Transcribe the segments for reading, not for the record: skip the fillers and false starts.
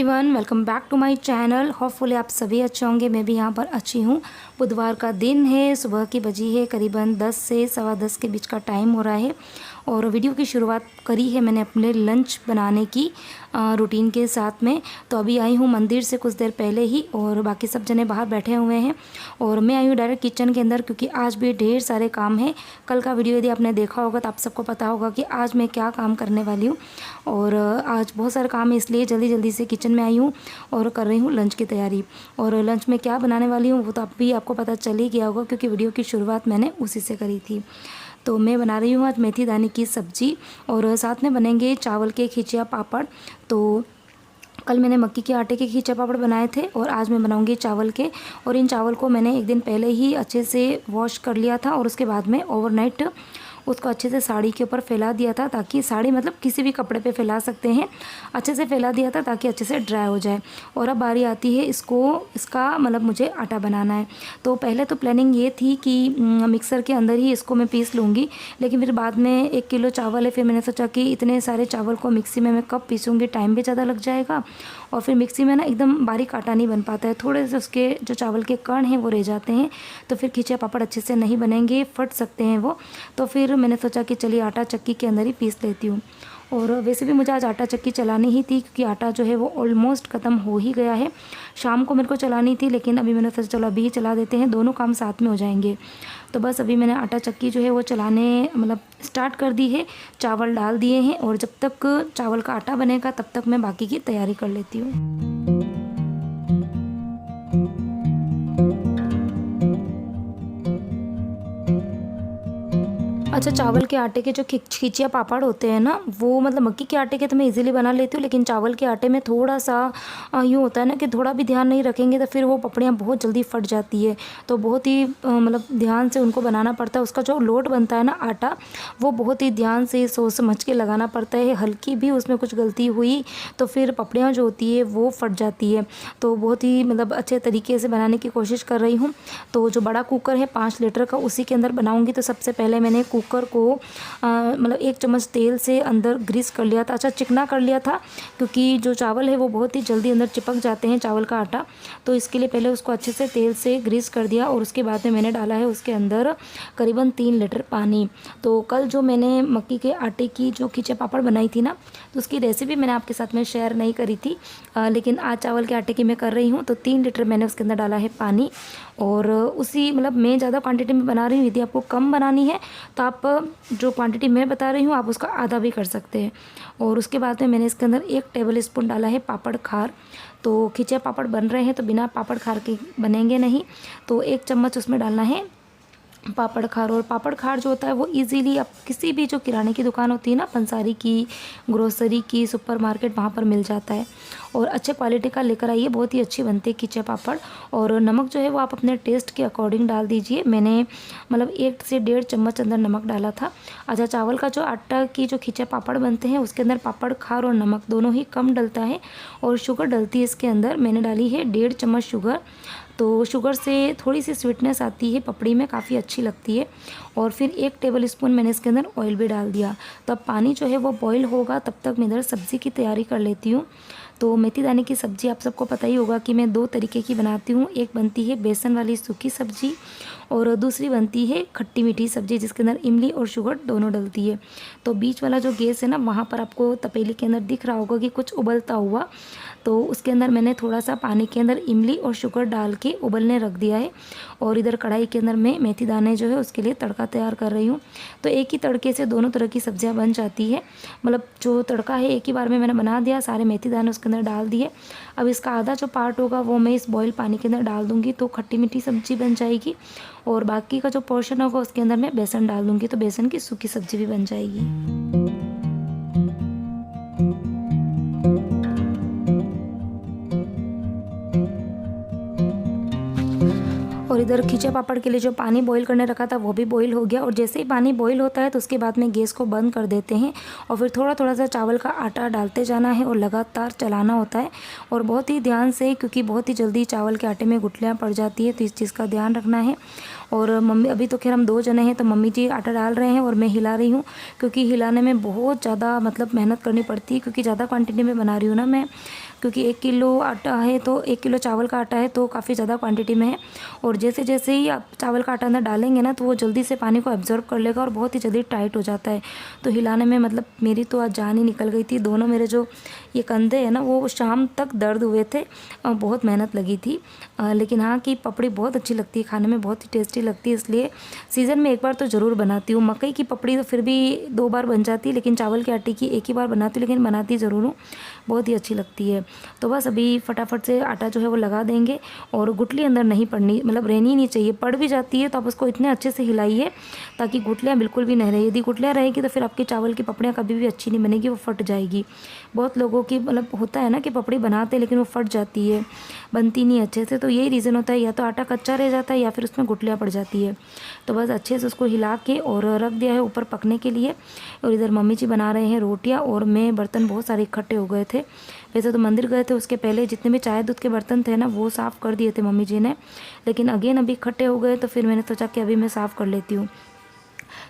Everyone, welcome back to my channel. Hopefully आप सभी अच्छे होंगे। मैं भी यहाँ पर अच्छी हूँ। बुधवार का दिन है, सुबह की बजी है करीबन 10 से सवा 10 के बीच का टाइम हो रहा है और वीडियो की शुरुआत करी है मैंने अपने लंच बनाने की रूटीन के साथ में। तो अभी आई हूँ मंदिर से कुछ देर पहले ही और बाकी सब जने बाहर बैठे हुए हैं और मैं आई हूँ डायरेक्ट किचन के अंदर, क्योंकि आज भी ढेर सारे काम हैं। कल का वीडियो यदि आपने देखा होगा तो आप सबको पता होगा कि आज मैं क्या काम करने वाली हूँ। और आज बहुत सारे काम है, इसलिए जल्दी जल्दी से किचन में आई हूँ और कर रही हूँ लंच की तैयारी। और लंच में क्या बनाने वाली हूँ वो तो आपको पता चल ही गया होगा, क्योंकि वीडियो की शुरुआत मैंने उसी से करी थी। तो मैं बना रही हूँ आज मेथी दाने की सब्ज़ी और साथ में बनेंगे चावल के खिचिया पापड़। तो कल मैंने मक्की के आटे के खिचिया पापड़ बनाए थे और आज मैं बनाऊंगी चावल के। और इन चावल को मैंने एक दिन पहले ही अच्छे से वॉश कर लिया था और उसके बाद में ओवरनाइट उसको अच्छे से साड़ी के ऊपर फैला दिया था, ताकि साड़ी मतलब किसी भी कपड़े पे फैला सकते हैं, अच्छे से फैला दिया था ताकि अच्छे से ड्राई हो जाए। और अब बारी आती है इसका मतलब मुझे आटा बनाना है। तो पहले तो प्लानिंग ये थी कि मिक्सर के अंदर ही इसको मैं पीस लूँगी, लेकिन फिर बाद में 1 किलो चावल है, फिर मैंने सोचा कि इतने सारे चावल को मिक्सी में मैं कब पीसूँगी, टाइम भी ज़्यादा लग जाएगा और फिर मिक्सी में ना एकदम बारीक आटा नहीं बन पाता है, थोड़े से उसके जो चावल के कण हैं वो रह जाते हैं, तो फिर खिचिया पापड़ अच्छे से नहीं बनेंगे, फट सकते हैं वो। तो फिर मैंने सोचा कि चलिए आटा चक्की के अंदर ही पीस लेती हूँ। और वैसे भी मुझे आज आटा चक्की चलानी ही थी, क्योंकि आटा जो है वो ऑलमोस्ट ख़त्म हो ही गया है। शाम को मेरे को चलानी थी, लेकिन अभी मैंने सोचा चलो अभी ही चला देते हैं, दोनों काम साथ में हो जाएंगे। तो बस अभी मैंने आटा चक्की जो है वो चलाने मतलब स्टार्ट कर दी है, चावल डाल दिए हैं और जब तक चावल का आटा बनेगा तब तक मैं बाकी की तैयारी कर लेती हूँ। अच्छा, चावल के आटे के जो खिचिया पापड़ होते हैं ना, वो मतलब मक्की के आटे के तो मैं इजीली बना लेती हूँ, लेकिन चावल के आटे में थोड़ा सा यूँ होता है ना कि थोड़ा भी ध्यान नहीं रखेंगे तो फिर वो पपड़ियाँ बहुत जल्दी फट जाती है। तो बहुत ही मतलब ध्यान से उनको बनाना पड़ता है। उसका जो लोट बनता है ना आटा, वो बहुत ही ध्यान से सोच समझ के लगाना पड़ता है। हल्की भी उसमें कुछ गलती हुई तो फिर पपड़ियाँ जो होती है वो फट जाती है। तो बहुत ही मतलब अच्छे तरीके से बनाने की कोशिश कर रही हूँ। तो जो बड़ा कुकर है 5 लीटर का, उसी के अंदर बनाऊँगी। तो सबसे पहले मैंने कुकर को मतलब 1 चम्मच तेल से अंदर ग्रीस कर लिया था, अच्छा चिकना कर लिया था, क्योंकि जो चावल है वो बहुत ही जल्दी अंदर चिपक जाते हैं चावल का आटा। तो इसके लिए पहले उसको अच्छे से तेल से ग्रीस कर दिया और उसके बाद में मैंने डाला है उसके अंदर करीबन 3 लीटर पानी। तो कल जो मैंने मक्की के आटे की जो खिचिया पापड़ बनाई थी ना, तो उसकी रेसिपी मैंने आपके साथ में शेयर नहीं करी थी, लेकिन आज चावल के आटे की मैं कर रही हूँ। तो 3 लीटर मैंने उसके अंदर डाला है पानी और उसी मतलब मैं ज़्यादा क्वांटिटी में बना रही हूँ। यदि आपको कम बनानी है तो आप जो क्वांटिटी मैं बता रही हूँ आप उसका आधा भी कर सकते हैं। और उसके बाद में मैंने इसके अंदर 1 टेबल स्पून डाला है पापड़ खार। तो खिचिया पापड़ बन रहे हैं तो बिना पापड़ खार के बनेंगे नहीं, तो 1 चम्मच उसमें डालना है पापड़ खार। और पापड़ खार जो होता है वो इजीली आप किसी भी जो किराने की दुकान होती है ना, पंसारी की, ग्रोसरी की, सुपरमार्केट, वहाँ पर मिल जाता है। और अच्छे क्वालिटी का लेकर आइए, बहुत ही अच्छी बनती है खिचिया पापड़। और नमक जो है वो आप अपने टेस्ट के अकॉर्डिंग डाल दीजिए। मैंने मतलब 1 से 1.5 चम्मच अंदर नमक डाला था। अच्छा, चावल का जो आटा की जो खिचिया पापड़ बनते हैं उसके अंदर पापड़ खार और नमक दोनों ही कम डलता है और शुगर डलती है इसके अंदर। मैंने डाली है 1.5 चम्मच शुगर। तो शुगर से थोड़ी सी स्वीटनेस आती है, पपड़ी में काफ़ी अच्छी लगती है। और फिर 1 टेबल स्पून मैंने इसके अंदर ऑयल भी डाल दिया। तो अब पानी जो है वो बॉईल होगा, तब तक मैं इधर सब्ज़ी की तैयारी कर लेती हूँ। तो मेथी दाने की सब्ज़ी आप सबको पता ही होगा कि मैं 2 तरीके की बनाती हूँ। एक बनती है बेसन वाली सूखी सब्ज़ी और दूसरी बनती है खट्टी मीठी सब्ज़ी, जिसके अंदर इमली और शुगर दोनों डलती है। तो बीच वाला जो गैस है ना, वहाँ पर आपको तपेली के अंदर दिख रहा होगा कि कुछ उबलता हुआ, तो उसके अंदर मैंने थोड़ा सा पानी के अंदर इमली और शुगर डाल के उबलने रख दिया है। और इधर कढ़ाई के अंदर मैं मेथी दाने जो है उसके लिए तड़का तैयार कर रही हूँ। तो एक ही तड़के से दोनों तरह की सब्जियां बन जाती है, मतलब जो तड़का है एक ही बार में मैंने बना दिया, सारे मेथी दाने उसके अंदर डाल दिए। अब इसका आधा जो पार्ट होगा वो मैं इस बॉयल पानी के अंदर डाल दूँगी, तो खट्टी मीठी सब्जी बन जाएगी। और बाकी का जो पोर्शन होगा उसके अंदर मैं बेसन डाल दूँगी, तो बेसन की सूखी सब्जी भी बन जाएगी। और इधर खिचिया पापड़ के लिए जो पानी बॉईल करने रखा था वो भी बॉईल हो गया। और जैसे ही पानी बॉईल होता है तो उसके बाद में गैस को बंद कर देते हैं और फिर थोड़ा थोड़ा सा चावल का आटा डालते जाना है और लगातार चलाना होता है और बहुत ही ध्यान से, क्योंकि बहुत ही जल्दी चावल के आटे में गुठलियाँ पड़ जाती है, तो इस चीज़ का ध्यान रखना है। और मम्मी अभी तो खैर हम 2 जने हैं, तो मम्मी जी आटा डाल रहे हैं और मैं हिला रही हूँ, क्योंकि हिलाने में बहुत ज़्यादा मतलब मेहनत करनी पड़ती है, क्योंकि ज़्यादा क्वांटिटी में बना रही हूँ ना मैं, क्योंकि 1 किलो आटा है तो 1 किलो चावल का आटा है तो काफ़ी ज़्यादा क्वांटिटी में है। और जैसे जैसे ही आप चावल का आटा अंदर डालेंगे ना, तो वो जल्दी से पानी को एब्जॉर्ब कर लेगा और बहुत ही जल्दी टाइट हो जाता है। तो हिलाने में मतलब मेरी तो आज जान ही निकल गई थी। दोनों मेरे जो ये कंधे हैं ना, वो शाम तक दर्द हुए थे, बहुत मेहनत लगी थी। लेकिन हाँ कि पपड़ी बहुत अच्छी लगती है, खाने में बहुत ही टेस्टी लगती है, इसलिए सीज़न में एक बार तो ज़रूर बनाती हूँ। मकई की पपड़ी तो फिर भी 2 बार बन जाती है, लेकिन चावल के आटे की एक ही बार बनाती हूँ, लेकिन बनाती ज़रूर हूँ, बहुत ही अच्छी लगती है। तो बस अभी फटाफट से आटा जो है वो लगा देंगे, और गुठली अंदर नहीं पड़नी, मतलब रहनी नहीं चाहिए। पड़ भी जाती है तो आप उसको इतने अच्छे से हिलाइए ताकि गुठलियाँ बिल्कुल भी नहीं रहे। यदि गुठलियाँ रहेगी तो फिर आपकी चावल की पपड़ियाँ कभी भी अच्छी नहीं बनेगी, वो फट जाएगी। बहुत लोगों की मतलब होता है ना कि पपड़ी बनाते हैं लेकिन वो फट जाती है, बनती नहीं अच्छे से। तो यही रीज़न होता है, या तो आटा कच्चा रह जाता है या फिर उसमें गुठलियाँ पड़ जाती है। तो बस अच्छे से उसको हिला के और रख दिया है ऊपर पकने के लिए। और इधर मम्मी जी बना रहे हैं रोटियाँ, और मैं बर्तन बहुत सारे इकट्ठे हो गए थे। वैसे तो मंदिर गए थे उसके पहले जितने भी चाय दूध के बर्तन थे ना, वो साफ़ कर दिए थे मम्मी जी ने, लेकिन अगेन अभी इकट्ठे हो गए तो फिर मैंने सोचा कि अभी मैं साफ़ कर लेती हूँ।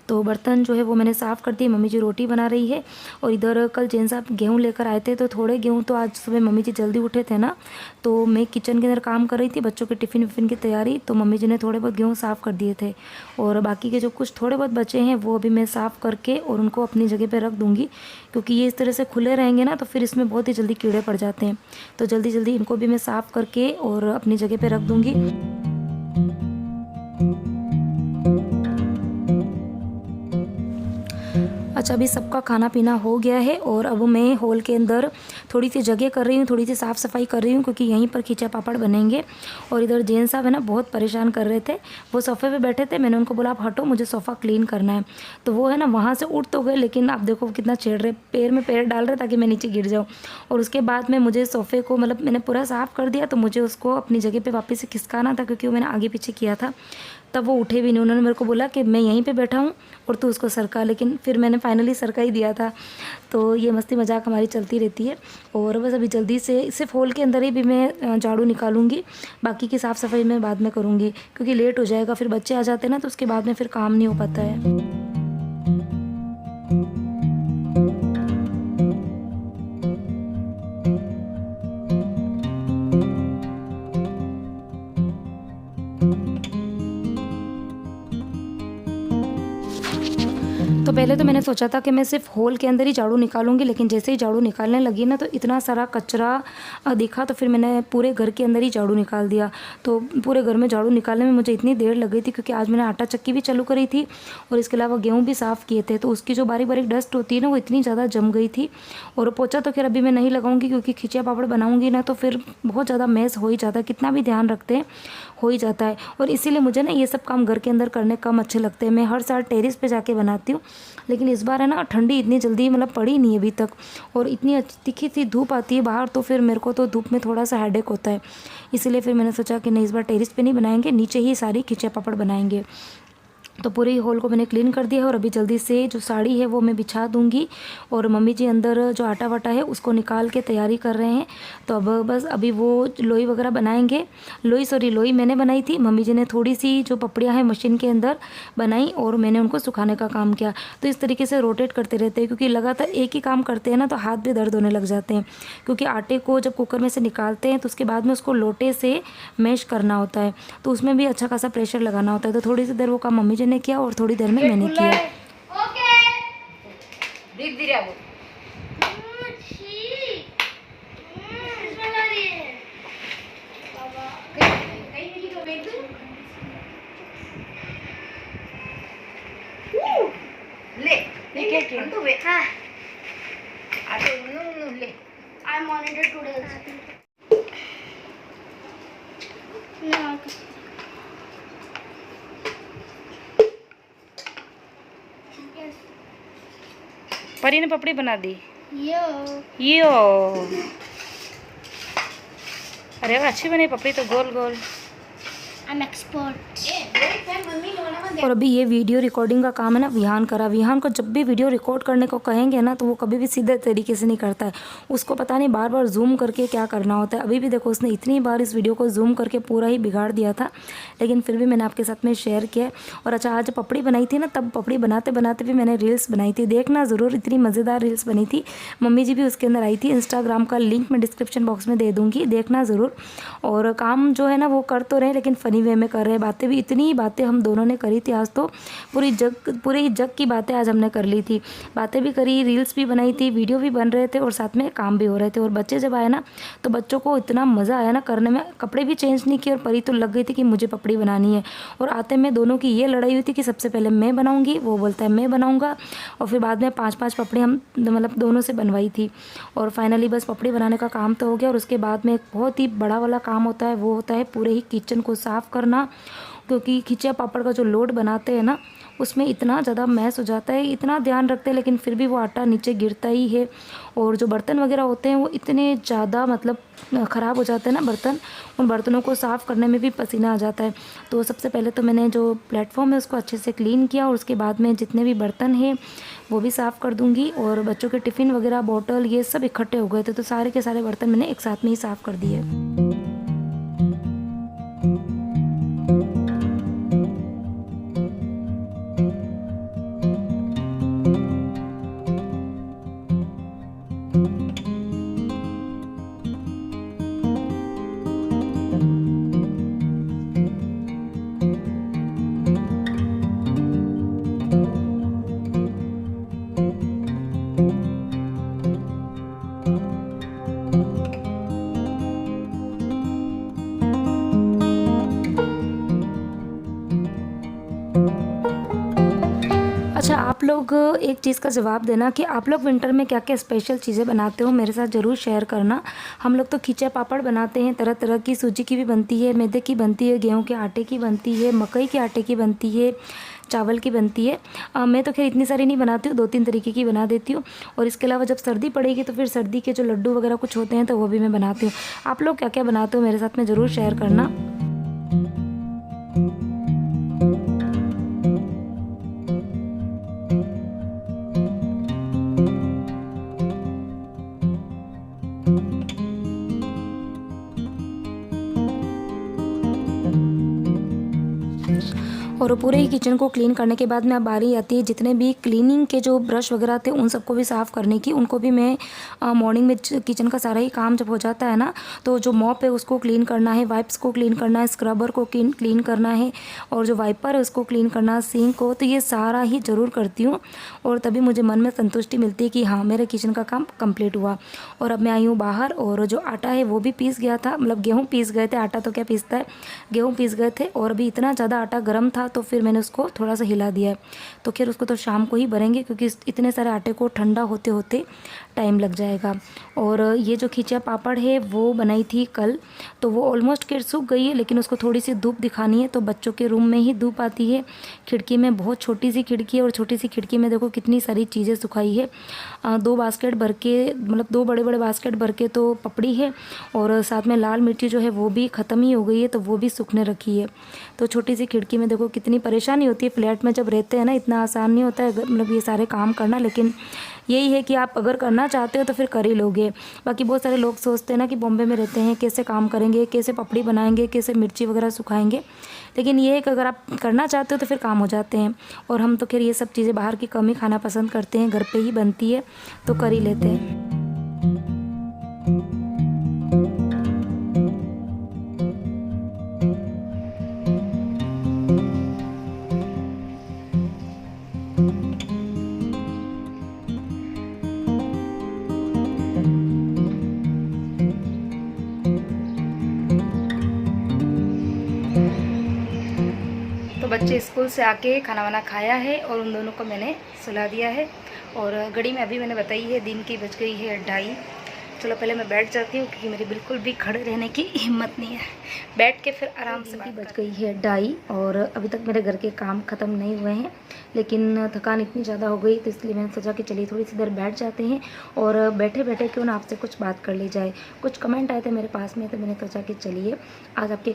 तो बर्तन जो है वो मैंने साफ़ कर दिए। मम्मी जी रोटी बना रही है, और इधर कल जैन साहब गेहूँ लेकर आए थे, तो थोड़े गेहूँ तो आज सुबह मम्मी जी जल्दी उठे थे ना, तो मैं किचन के अंदर काम कर रही थी, बच्चों के टिफ़िन विफ़िन की तैयारी, तो मम्मी जी ने थोड़े बहुत गेहूँ साफ़ कर दिए थे। और बाकी के जो कुछ थोड़े बहुत बचे हैं वो अभी मैं साफ़ करके और उनको अपनी जगह पर रख दूँगी, क्योंकि ये इस तरह से खुले रहेंगे ना तो फिर इसमें बहुत ही जल्दी कीड़े पड़ जाते हैं। तो जल्दी जल्दी इनको भी मैं साफ़ करके और अपनी जगह पर रख दूँगी। अच्छा, अभी सबका खाना पीना हो गया है, और अब मैं हॉल के अंदर थोड़ी सी जगह कर रही हूँ, थोड़ी सी साफ़ सफाई कर रही हूँ, क्योंकि यहीं पर खींचा पापड़ बनेंगे। और इधर जैन साहब है ना, बहुत परेशान कर रहे थे, वो सोफ़े पे बैठे थे, मैंने उनको बोला आप हटो, मुझे सोफ़ा क्लीन करना है। तो वो है ना वहाँ से उठ तो गए, लेकिन आप देखो कितना छेड़ रहे, पैर में पैर डाल रहे ताकि मैं नीचे गिर जाऊँ। और उसके बाद में मुझे सोफ़े को मतलब मैंने पूरा साफ़ कर दिया, तो मुझे उसको अपनी जगह पर वापस से खिसकाना था, क्योंकि वो मैंने आगे पीछे किया था। तब वो उठे भी नहीं, उन्होंने मेरे को बोला कि मैं यहीं पे बैठा हूँ और तू उसको सरका, लेकिन फिर मैंने फाइनली सरका ही दिया था। तो ये मस्ती मजाक हमारी चलती रहती है। और बस अभी जल्दी से सिर्फ हॉल के अंदर ही भी मैं झाड़ू निकालूंगी, बाकी की साफ़ सफाई मैं बाद में करूँगी, क्योंकि लेट हो जाएगा, फिर बच्चे आ जाते हैं ना, तो उसके बाद में फिर काम नहीं हो पाता है। तो पहले तो मैंने सोचा था कि मैं सिर्फ हॉल के अंदर ही झाड़ू निकालूंगी, लेकिन जैसे ही झाड़ू निकालने लगी ना, तो इतना सारा कचरा दिखा, तो फिर मैंने पूरे घर के अंदर ही झाड़ू निकाल दिया। तो पूरे घर में झाड़ू निकालने में मुझे इतनी देर लग गई थी, क्योंकि आज मैंने आटा चक्की भी चालू करी थी, और इसके अलावा गेहूँ भी साफ़ किए थे, तो उसकी जो बारीक बारीक डस्ट होती है ना, वो इतनी ज़्यादा जम गई थी। और पोछा तो खैर अभी मैं नहीं लगाऊंगी, क्योंकि खिचिया पापड़ बनाऊंगी ना, तो फिर बहुत ज़्यादा मैस हो ही जाता है, कितना भी ध्यान रखते हैं हो ही जाता है। और इसीलिए मुझे ना ये सब काम घर के अंदर करने कम अच्छे लगते हैं। मैं हर साल टेरेस पे जाके बनाती हूँ, लेकिन इस बार है ना ठंडी इतनी जल्दी मतलब पड़ी नहीं अभी तक, और इतनी तीखी सी धूप आती है बाहर, तो फिर मेरे को तो धूप में थोड़ा सा हेडेक होता है। इसीलिए फिर मैंने सोचा कि नहीं, इस बार टेरेस पे नहीं बनाएंगे, नीचे ही सारी खिचिया पापड़ बनाएंगे। तो पूरे हॉल को मैंने क्लीन कर दिया है, और अभी जल्दी से जो साड़ी है वो मैं बिछा दूंगी। और मम्मी जी अंदर जो आटा वाटा है उसको निकाल के तैयारी कर रहे हैं। तो अब बस अभी वो लोई वगैरह बनाएंगे। लोई मैंने बनाई थी, मम्मी जी ने थोड़ी सी जो पपड़ियाँ हैं मशीन के अंदर बनाई, और मैंने उनको सुखाने का काम किया। तो इस तरीके से रोटेट करते रहते हैं, क्योंकि लगातार एक ही काम करते हैं ना, तो हाथ भी दर्द होने लग जाते हैं। क्योंकि आटे को जब कुकर में से निकालते हैं तो उसके बाद में उसको लोटे से मैश करना होता है, तो उसमें भी अच्छा खासा प्रेशर लगाना होता है। तो थोड़ी सी देर वो काम मम्मी जी ने किया, और थोड़ी देर में मैंने किया। I monitored today also. No. Yes. परी ने पपड़ी बना दी। यो। अरे अच्छी बनी पपड़ी तो, गोल गोल। I'm expert. और अभी ये वीडियो रिकॉर्डिंग का काम है ना विहान करा। विहान को जब भी वीडियो रिकॉर्ड करने को कहेंगे ना तो वो कभी भी सीधे तरीके से नहीं करता है। उसको पता नहीं बार बार जूम करके क्या करना होता है। अभी भी देखो उसने इतनी बार इस वीडियो को जूम करके पूरा ही बिगाड़ दिया था, लेकिन फिर भी मैंने आपके साथ में शेयर किया। और अच्छा, आज पपड़ी बनाई थी ना, तब पपड़ी बनाते बनाते भी मैंने रील्स बनाई थी, देखना ज़रूर, इतनी मज़ेदार रील्स बनी थी। मम्मी जी भी उसके अंदर आई थी। इंस्टाग्राम का लिंक मैं डिस्क्रिप्शन बॉक्स में दे दूँगी, देखना ज़रूर। और काम जो है ना वो कर तो रहे, लेकिन फ़नी वे में कर रहे। बातें भी, इतनी बातें हम दोनों ने करी थी आज, तो पूरी जग की बातें आज हमने कर ली थी। बातें भी करी, रील्स भी बनाई थी, वीडियो भी बन रहे थे और साथ में काम भी हो रहे थे। और बच्चे जब आए ना तो बच्चों को इतना मज़ा आया ना करने में। कपड़े भी चेंज नहीं किए और परी तो लग गई थी कि मुझे पपड़ी बनानी है। और आते में दोनों की ये लड़ाई हुई थी कि सबसे पहले मैं बनाऊंगी, वो बोलता है मैं बनाऊंगा। और फिर बाद में 5-5 पपड़ी हम मतलब दोनों से बनवाई थी। और फाइनली बस पपड़ी बनाने का काम तो हो गया। और उसके बाद में एक बहुत ही बड़ा वाला काम होता है, वो होता है पूरे ही किचन को साफ़ करना। क्योंकि खिचिया पापड़ का जो लोड बनाते हैं ना उसमें इतना ज़्यादा मैस हो जाता है, इतना ध्यान रखते हैं लेकिन फिर भी वो आटा नीचे गिरता ही है। और जो बर्तन वगैरह होते हैं वो इतने ज़्यादा मतलब ख़राब हो जाते हैं ना बर्तन, उन बर्तनों को साफ़ करने में भी पसीना आ जाता है। तो सबसे पहले तो मैंने जो प्लेटफॉर्म है उसको अच्छे से क्लीन किया और उसके बाद में जितने भी बर्तन हैं वो भी साफ़ कर दूँगी। और बच्चों के टिफ़िन वगैरह, बॉटल, ये सब इकट्ठे हो गए थे तो सारे के सारे बर्तन मैंने एक साथ में ही साफ़ कर दिए। अच्छा, आप लोग एक चीज़ का जवाब देना कि आप लोग विंटर में क्या क्या स्पेशल चीज़ें बनाते हो, मेरे साथ ज़रूर शेयर करना। हम लोग तो खिचिया पापड़ बनाते हैं, तरह तरह की, सूजी की भी बनती है, मैदे की बनती है, गेहूं के आटे की बनती है, मकई के आटे की बनती है, चावल की बनती है। मैं तो खैर इतनी सारी नहीं बनाती हूँ, 2-3 तरीके की बना देती हूँ। और इसके अलावा जब सर्दी पड़ेगी तो फिर सर्दी के जो लड्डू वगैरह कुछ होते हैं तो वो भी मैं बनाती हूँ। आप लोग क्या क्या बनाते हो मेरे साथ में ज़रूर शेयर करना। और पूरे ही किचन को क्लीन करने के बाद में अब बारी आती है जितने भी क्लीनिंग के जो ब्रश वगैरह थे उन सबको भी साफ़ करने की। उनको भी मैं मॉर्निंग में किचन का सारा ही काम जब हो जाता है ना तो जो मॉप है उसको क्लीन करना है, वाइप्स को क्लीन करना है, स्क्रबर को क्लीन करना है और जो वाइपर है उसको क्लीन करना है, सिंक को, तो ये सारा ही ज़रूर करती हूँ। और तभी मुझे मन में संतुष्टि मिलती है कि हाँ मेरे किचन का काम कंप्लीट हुआ। और अब मैं आई हूँ बाहर और जो आटा है वो भी पीस गया था, मतलब गेहूँ पीस गए थे, आटा तो क्या पीसता है, गेहूँ पीस गए थे। और अभी इतना ज़्यादा आटा गर्म था तो फिर मैंने उसको थोड़ा सा हिला दिया है। तो खैर उसको तो शाम को ही भरेंगे क्योंकि इतने सारे आटे को ठंडा होते होते टाइम लग जाएगा। और ये जो खिचिया पापड़ है वो बनाई थी कल, तो वो ऑलमोस्ट खैर सूख गई है लेकिन उसको थोड़ी सी धूप दिखानी है। तो बच्चों के रूम में ही धूप आती है, खिड़की में, बहुत छोटी सी खिड़की है और छोटी सी खिड़की में देखो कितनी सारी चीज़ें सुखाई है। 2 बास्केट भर के, मतलब 2 बड़े बड़े बास्केट भर के तो पपड़ी है और साथ में लाल मिर्ची जो है वो भी ख़त्म ही हो गई है तो वो भी सूखने रखी है। तो छोटी सी खिड़की में देखो कितनी परेशानी होती है, फ्लैट में जब रहते हैं ना इतना आसान नहीं होता है मतलब ये सारे काम करना। लेकिन यही है कि आप अगर करना चाहते हो तो फिर कर ही लोगे। बाकी बहुत सारे लोग सोचते हैं ना कि बॉम्बे में रहते हैं कैसे काम करेंगे, कैसे पपड़ी बनाएंगे, कैसे मिर्ची वगैरह सुखाएंगे। लेकिन ये है कि अगर आप करना चाहते हो तो फिर काम हो जाते हैं। और हम तो खैर ये सब चीज़ें बाहर की कम ही खाना पसंद करते हैं, घर पे ही बनती है तो कर ही लेते हैं। तो बच्चे स्कूल से आके खाना वाना खाया है और उन दोनों को मैंने सुला दिया है। और घड़ी में अभी मैंने बताई है दिन की बज गई है 2:30। चलो पहले मैं बैठ जाती हूँ क्योंकि मेरी बिल्कुल भी खड़े रहने की हिम्मत नहीं है, बैठ के फिर आराम से। बज गई है 2:30 और अभी तक मेरे घर के काम ख़त्म नहीं हुए हैं लेकिन थकान इतनी ज़्यादा हो गई तो इसलिए मैंने सोचा कि चलिए थोड़ी सी देर बैठ जाते हैं और बैठे बैठे क्यों ना आपसे कुछ बात कर ली जाए। कुछ कमेंट आए थे मेरे पास में तो मैंने सोचा कि चलिए आज आपके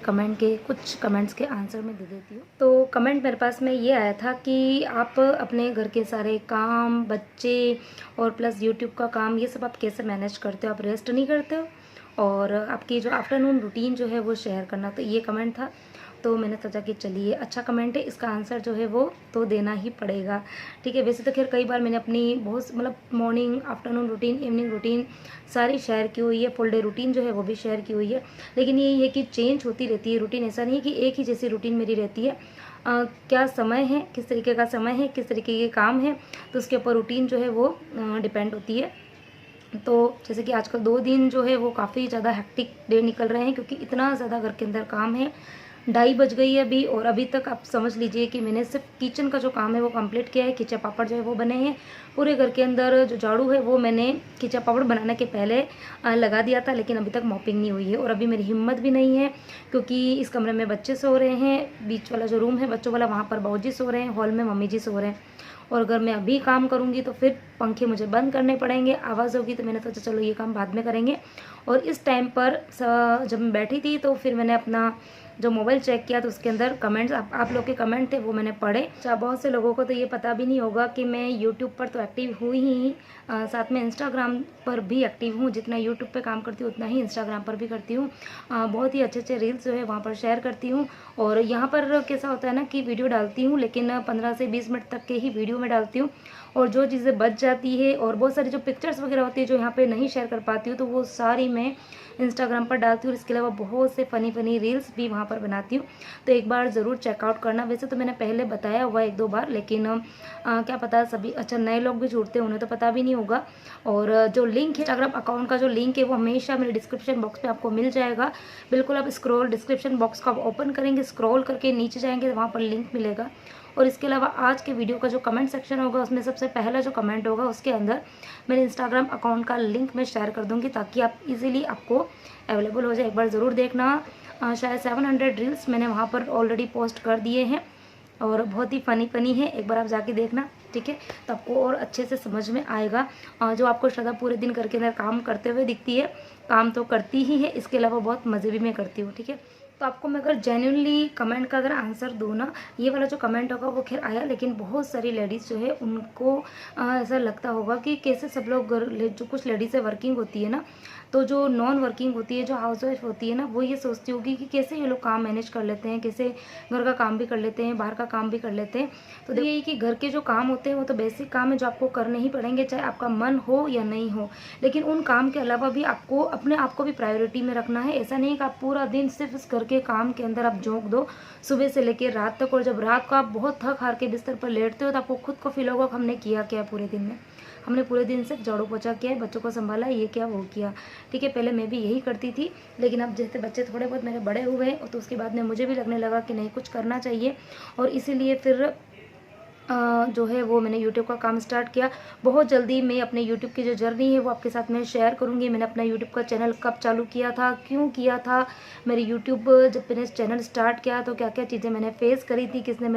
कुछ कमेंट्स के आंसर मैं दे देती हूँ। तो कमेंट मेरे पास में ये आया था कि आप अपने घर के सारे काम, बच्चे और प्लस यूट्यूब का काम, ये सब आप कैसे मैनेज करते हो, आप रेस्ट नहीं करते हो, और आपकी जो आफ्टरनून रूटीन जो है वो शेयर करना। तो ये कमेंट था, तो मैंने सोचा कि चलिए अच्छा कमेंट है, इसका आंसर जो है वो तो देना ही पड़ेगा। ठीक है, वैसे तो खैर कई बार मैंने अपनी बहुत मतलब morning, afternoon routine, evening routine सारी शेयर की हुई है, फुल डे रूटीन जो है वो भी शेयर की हुई है, लेकिन यही है कि चेंज होती रहती है रूटीन। ऐसा नहीं है कि एक ही जैसी रूटीन मेरी रहती है। क्या समय है, किस तरीके का समय है, किस तरीके के काम है, तो उसके ऊपर रूटीन जो है वो डिपेंड होती है। तो जैसे कि आजकल 2 दिन जो है वो काफ़ी ज़्यादा हेक्टिक डे निकल रहे हैं, क्योंकि इतना ज़्यादा घर के अंदर काम है। 2:30 बज गई है अभी, और अभी तक आप समझ लीजिए कि मैंने सिर्फ किचन का जो काम है वो कंप्लीट किया है। खिचा पापड़ जो है वो बने हैं। पूरे घर के अंदर जो झाड़ू है वो मैंने खिचा पापड़ बनाने के पहले लगा दिया था, लेकिन अभी तक मॉपिंग नहीं हुई है। और अभी मेरी हिम्मत भी नहीं है, क्योंकि इस कमरे में बच्चे सो रहे हैं, बीच वाला जो रूम है बच्चों वाला, वहाँ पर बाबूजी सो रहे हैं, हॉल में मम्मी जी सो रहे हैं। और अगर मैं अभी काम करूँगी तो फिर पंखे मुझे बंद करने पड़ेंगे, आवाज़ होगी, तो मैंने सोचा चलो ये काम बाद में करेंगे। और इस टाइम पर जब मैं बैठी थी तो फिर मैंने अपना जो मोबाइल चेक किया, तो उसके अंदर कमेंट्स, आप लोग के कमेंट थे वो मैंने पढ़े। अच्छा, बहुत से लोगों को तो ये पता भी नहीं होगा कि मैं यूट्यूब पर तो एक्टिव हुई ही, साथ में इंस्टाग्राम पर भी एक्टिव हूँ। जितना यूट्यूब पे काम करती हूँ उतना ही इंस्टाग्राम पर भी करती हूँ। बहुत ही अच्छे अच्छे रील्स जो है वहाँ पर शेयर करती हूँ। और यहाँ पर कैसा होता है ना कि वीडियो डालती हूँ, लेकिन 15 से 20 मिनट तक के ही वीडियो में डालती हूँ, और जो चीज़ें बच जाती है और बहुत सारी जो पिक्चर्स वगैरह होती है जो यहाँ पे नहीं शेयर कर पाती हूँ, तो वो सारी मैं इंस्टाग्राम पर डालती हूँ। और इसके अलावा बहुत से फ़नी फ़नी रील्स भी वहाँ पर बनाती हूँ, तो एक बार ज़रूर चेकआउट करना। वैसे तो मैंने पहले बताया हुआ 1-2 बार, लेकिन क्या पता सभी अच्छा नए लोग भी जुड़ते हैं, उन्हें तो पता भी नहीं होगा। और जो लिंक है इंस्टाग्राम अकाउंट का, जो लिंक है वो हमेशा मेरे डिस्क्रिप्शन बॉक्स में आपको मिल जाएगा। बिल्कुल आप डिस्क्रिप्शन बॉक्स को आप ओपन करेंगे, स्क्रॉल करके नीचे जाएंगे तो वहाँ पर लिंक मिलेगा। और इसके अलावा आज के वीडियो का जो कमेंट सेक्शन होगा उसमें सबसे पहला जो कमेंट होगा उसके अंदर मेरे इंस्टाग्राम अकाउंट का लिंक मैं शेयर कर दूँगी, ताकि आप इजीली आपको अवेलेबल हो जाए। एक बार ज़रूर देखना। शायद 700 रील्स मैंने वहाँ पर ऑलरेडी पोस्ट कर दिए हैं, और बहुत ही फ़नी है। एक बार आप जाके देखना, ठीक है, तो आपको और अच्छे से समझ में आएगा। जो आपको श्रद्धा पूरे दिन घर के अंदर काम करते हुए दिखती है, काम तो करती ही है, इसके अलावा बहुत मज़े भी मैं करती हूँ, ठीक है। तो आपको मैं अगर जेन्युइनली कमेंट का अगर आंसर दूँ ना, ये वाला जो कमेंट होगा वो खैर आया, लेकिन बहुत सारी लेडीज़ जो है उनको ऐसा लगता होगा कि कैसे सब लोग जो कुछ लेडीज़ें वर्किंग होती है ना, तो जो नॉन वर्किंग होती है, जो हाउसवाइफ होती है ना, वो ये सोचती होगी कि कैसे ये लोग काम मैनेज कर लेते हैं, कैसे घर का काम भी कर लेते हैं, बाहर का काम भी कर लेते हैं। तो यही कि घर के जो काम होते हैं वो तो बेसिक काम है जो आपको करने ही पड़ेंगे, चाहे आपका मन हो या नहीं हो। लेकिन उन काम के अलावा भी आपको अपने आप को भी प्रायोरिटी में रखना है। ऐसा नहीं कि आप पूरा दिन सिर्फ इस घर के काम के अंदर आप झोंक दो सुबह से लेकर रात तक, और जब रात को आप बहुत थक हार के बिस्तर पर लेटते हो तो आपको खुद को फील होगा कि हमने किया क्या पूरे दिन में। हमने पूरे दिन सिर्फ झाड़ू पोछा किया है, बच्चों को संभाला, ये किया वो किया, ठीक है। पहले मैं भी यही करती थी, लेकिन अब जैसे बच्चे थोड़े बहुत मेरे बड़े हुए हैं तो उसके बाद में मुझे भी लगने लगा कि नहीं कुछ करना चाहिए, और इसीलिए फिर जो है वो मैंने यूट्यूब का काम स्टार्ट किया। बहुत जल्दी मैं अपने यूट्यूब की जो जर्नी है वो आपके साथ में शेयर करूँगी। मैंने अपना यूट्यूब का चैनल कब चालू किया था, क्यों किया था, मेरे यूट्यूब जब मैंने चैनल स्टार्ट किया तो क्या क्या चीज़ें मैंने फेस करी थी, किसने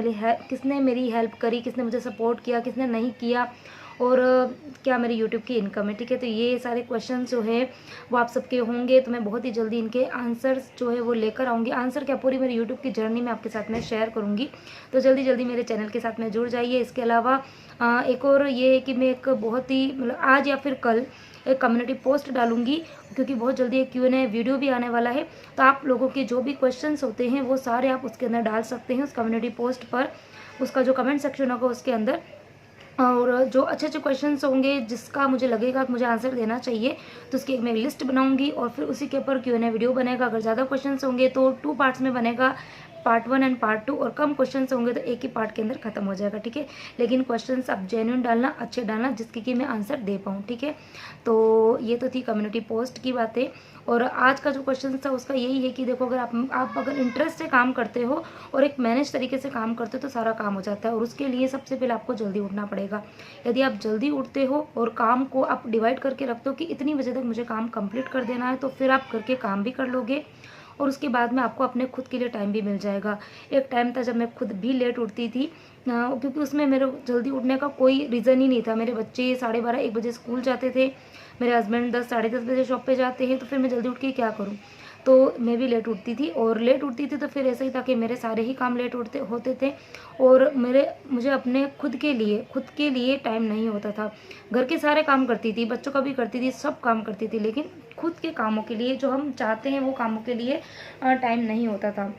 मेरी हेल्प करी, किसने मुझे सपोर्ट किया, किसने नहीं किया, और क्या मेरी यूट्यूब की इनकम है, ठीक है। तो ये सारे क्वेश्चन जो है वो आप सबके होंगे, तो मैं बहुत ही जल्दी इनके आंसर्स जो है वो लेकर आऊँगी। आंसर क्या, पूरी मेरी यूट्यूब की जर्नी में आपके साथ में शेयर करूँगी, तो जल्दी जल्दी मेरे चैनल के साथ में जुड़ जाइए। इसके अलावा एक और ये है कि मैं एक बहुत ही मतलब आज या फिर कल एक कम्युनिटी पोस्ट डालूंगी, क्योंकि बहुत जल्दी एक Q&A वीडियो भी आने वाला है। तो आप लोगों के जो भी क्वेश्चंस होते हैं वो सारे आप उसके अंदर डाल सकते हैं उस कम्युनिटी पोस्ट पर, उसका जो कमेंट सेक्शन होगा उसके अंदर। और जो अच्छे अच्छे क्वेश्चंस होंगे जिसका मुझे लगेगा कि मुझे आंसर देना चाहिए, तो उसकी मैं लिस्ट बनाऊंगी, और फिर उसी के ऊपर Q&A वीडियो बनेगा। अगर ज़्यादा क्वेश्चंस होंगे तो 2 पार्ट्स में बनेगा, पार्ट 1 एंड पार्ट 2, और कम क्वेश्चंस होंगे तो एक ही पार्ट के अंदर खत्म हो जाएगा, ठीक है। लेकिन क्वेश्चंस आप जेन्युइन डालना, अच्छे डालना, जिसकी कि मैं आंसर दे पाऊँ, ठीक है। तो ये तो थी कम्युनिटी पोस्ट की बातें। और आज का जो क्वेश्चन था उसका यही है कि देखो, अगर आप अगर इंटरेस्ट से काम करते हो और एक मैनेज तरीके से काम करते हो तो सारा काम हो जाता है। और उसके लिए सबसे पहले आपको जल्दी उठना पड़ेगा। यदि आप जल्दी उठते हो और काम को आप डिवाइड करके रखते हो कि इतनी बजे तक मुझे काम कंप्लीट कर देना है, तो फिर आप घर के काम भी कर लोगे और उसके बाद में आपको अपने खुद के लिए टाइम भी मिल जाएगा। एक टाइम था जब मैं खुद भी लेट उठती थी, क्योंकि उसमें मेरे जल्दी उठने का कोई रीज़न ही नहीं था। मेरे बच्चे 12:30 1 बजे स्कूल जाते थे, मेरे हस्बैंड 10 साढ़े 10 बजे शॉप पे जाते हैं, तो फिर मैं जल्दी उठ के क्या करूँ। तो मैं भी लेट उठती थी, और लेट उठती थी तो फिर ऐसा ही था कि मेरे सारे ही काम लेट होते थे, और मुझे अपने खुद के लिए टाइम नहीं होता था। घर के सारे काम करती थी, बच्चों का भी करती थी, सब काम करती थी, लेकिन खुद के कामों के लिए, जो हम चाहते हैं वो कामों के लिए टाइम नहीं होता था।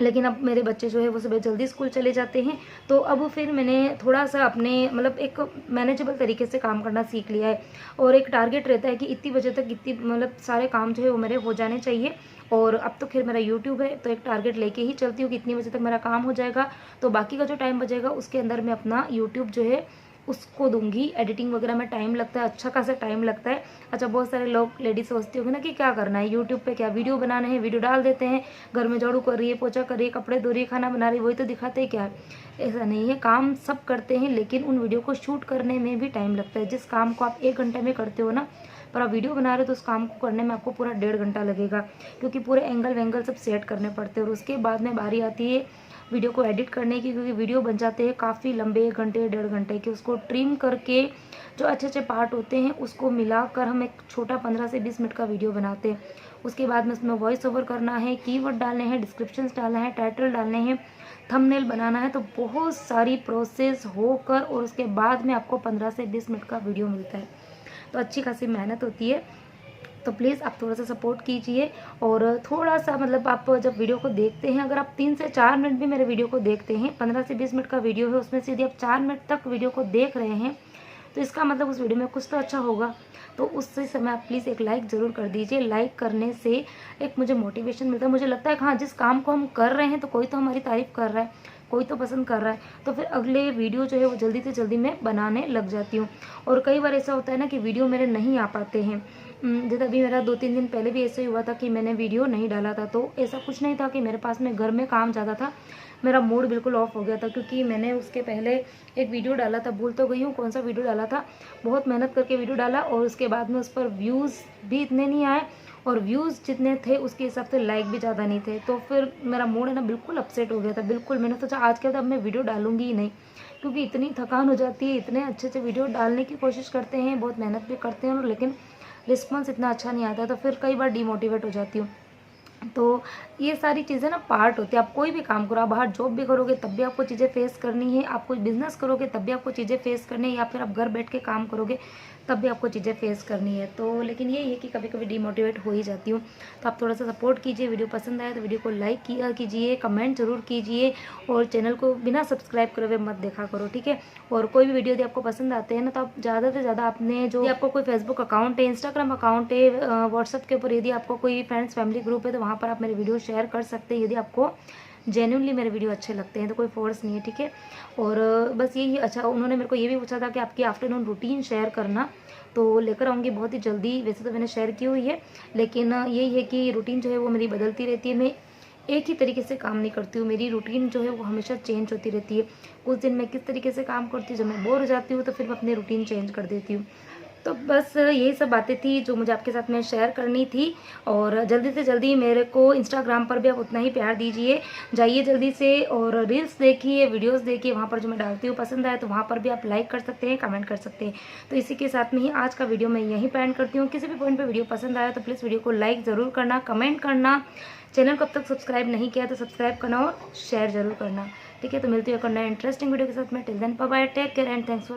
लेकिन अब मेरे बच्चे जो है वो सुबह जल्दी स्कूल चले जाते हैं, तो अब फिर मैंने थोड़ा सा अपने मतलब एक मैनेजेबल तरीके से काम करना सीख लिया है, और एक टारगेट रहता है कि इतनी बजे तक इतनी मतलब सारे काम जो है वो मेरे हो जाने चाहिए। और अब तो खैर मेरा यूट्यूब है, तो एक टारगेट लेके ही चलती हूँ कि इतनी बजे तक मेरा काम हो जाएगा, तो बाकी का जो टाइम बचेगा उसके अंदर मैं अपना यूट्यूब जो है उसको दूंगी। एडिटिंग वगैरह में टाइम लगता है, अच्छा खासा टाइम लगता है। अच्छा, बहुत सारे लोग लेडीज सोचती होंगे ना कि क्या करना है यूट्यूब पे, क्या वीडियो बनाना है, वीडियो डाल देते हैं, घर में झाड़ू कर रही है, पोछा कर रही है, कपड़े धो रही है, खाना बना रही है, वही तो दिखाते हैं क्या है। ऐसा नहीं है, काम सब करते हैं, लेकिन उन वीडियो को शूट करने में भी टाइम लगता है। जिस काम को आप 1 घंटे में करते हो ना, पर आप वीडियो बना रहे हो तो उस काम को करने में आपको पूरा 1.5 घंटा लगेगा, क्योंकि पूरे एंगल वेंगल सब सेट करने पड़ते हैं। और उसके बाद में बारी आती है वीडियो को एडिट करने की, क्योंकि वीडियो बन जाते हैं काफ़ी लंबे, 1 घंटे 1.5 घंटे के। उसको ट्रिम करके जो अच्छे अच्छे पार्ट होते हैं उसको मिलाकर हम एक छोटा 15 से 20 मिनट का वीडियो बनाते हैं। उसके बाद में उसमें वॉइस ओवर करना है, कीवर्ड डालने हैं, डिस्क्रिप्शंस डालना है, टाइटल डालने हैं, थंबनेल बनाना है, तो बहुत सारी प्रोसेस होकर और उसके बाद में आपको 15 से 20 मिनट का वीडियो मिलता है। तो अच्छी खासी मेहनत होती है, तो प्लीज़ आप थोड़ा सा सपोर्ट कीजिए। और थोड़ा सा मतलब आप जब वीडियो को देखते हैं, अगर आप 3 से 4 मिनट भी मेरे वीडियो को देखते हैं, 15 से 20 मिनट का वीडियो है, उसमें से यदि आप 4 मिनट तक वीडियो को देख रहे हैं, तो इसका मतलब उस वीडियो में कुछ तो अच्छा होगा। तो उस समय आप प्लीज़ एक लाइक ज़रूर कर दीजिए। लाइक करने से एक मुझे मोटिवेशन मिलता है, मुझे लगता है कि हाँ, जिस काम को हम कर रहे हैं तो कोई तो हमारी तारीफ़ कर रहा है, कोई तो पसंद कर रहा है, तो फिर अगले वीडियो जो है वो जल्दी से जल्दी मैं बनाने लग जाती हूँ। और कई बार ऐसा होता है ना कि वीडियो मेरे नहीं आ पाते हैं, जैसे अभी मेरा 2-3 दिन पहले भी ऐसे ही हुआ था कि मैंने वीडियो नहीं डाला था। तो ऐसा कुछ नहीं था कि मेरे पास में घर में काम ज़्यादा था, मेरा मूड बिल्कुल ऑफ हो गया था, क्योंकि मैंने उसके पहले एक वीडियो डाला था, भूल तो गई हूँ कौन सा वीडियो डाला था, बहुत मेहनत करके वीडियो डाला, और उसके बाद में उस पर व्यूज़ भी इतने नहीं आए, और व्यूज़ जितने थे उसके हिसाब से लाइक भी ज़्यादा नहीं थे। तो फिर मेरा मूड है ना बिल्कुल अपसेट हो गया था, बिल्कुल। मैंने सोचा आज के बाद अब मैं वीडियो डालूंगी ही नहीं, क्योंकि इतनी थकान हो जाती है, इतने अच्छे अच्छे वीडियो डालने की कोशिश करते हैं, बहुत मेहनत भी करते हैं, लेकिन रिस्पॉन्स इतना अच्छा नहीं आता, तो फिर कई बार डीमोटिवेट हो जाती हूँ। तो ये सारी चीज़ें ना पार्ट होती है। आप कोई भी काम करो, आप बाहर जॉब भी करोगे तब भी आपको चीज़ें फेस करनी है, आप कोई बिजनेस करोगे तब भी आपको चीज़ें फेस करनी है, या फिर आप घर बैठ के काम करोगे तब भी आपको चीज़ें फेस करनी है। तो लेकिन यही है कि कभी कभी डीमोटिवेट हो ही जाती हूँ। तो आप थोड़ा सा सपोर्ट कीजिए, वीडियो पसंद आए तो वीडियो को लाइक कीजिए, कमेंट जरूर कीजिए, और चैनल को बिना सब्सक्राइब करे हुए मत देखा करो, ठीक है। और कोई भी वीडियो यदि आपको पसंद आते हैं ना, तो आप ज़्यादा से ज़्यादा अपने जो आपको कोई फेसबुक अकाउंट है, इंस्टाग्राम अकाउंट है, व्हाट्सअप के ऊपर यदि आपको कोई फ्रेंड्स फैमिली ग्रुप है, तो वहाँ पर आप मेरे वीडियो शेयर कर सकते हैं, यदि आपको जेन्युइनली मेरे वीडियो अच्छे लगते हैं, तो कोई फोर्स नहीं है, ठीक है। और बस यही। अच्छा, उन्होंने मेरे को ये भी पूछा था कि आपकी आफ्टरनून रूटीन शेयर करना, तो लेकर आऊँगी बहुत ही जल्दी। वैसे तो मैंने शेयर की हुई है, लेकिन यही है कि रूटीन जो है वो मेरी बदलती रहती है, मैं एक ही तरीके से काम नहीं करती हूँ, मेरी रूटीन जो है वो हमेशा चेंज होती रहती है। कुछ दिन मैं किस तरीके से काम करती हूँ, जब मैं बोर हो जाती हूँ तो फिर मैं अपनी रूटीन चेंज कर देती हूँ। तो बस यही सब बातें थी जो मुझे आपके साथ में शेयर करनी थी। और जल्दी से जल्दी मेरे को इंस्टाग्राम पर भी आप उतना ही प्यार दीजिए, जाइए जल्दी से, और रील्स देखिए, वीडियोस देखिए, वहाँ पर जो मैं डालती हूँ पसंद आए तो वहाँ पर भी आप लाइक कर सकते हैं, कमेंट कर सकते हैं। तो इसी के साथ में ही आज का वीडियो मैं यहीं पे एंड करती हूँ। किसी भी पॉइंट पर वीडियो पसंद आया तो प्लीज़ वीडियो को लाइक ज़रूर करना, कमेंट करना, चैनल को अब तक सब्सक्राइब नहीं किया तो सब्सक्राइब करना और शेयर ज़रूर करना, ठीक है। तो मिलती है एक नए इंटरेस्टिंग वीडियो के साथ में। Till then bye bye, take care and thanks for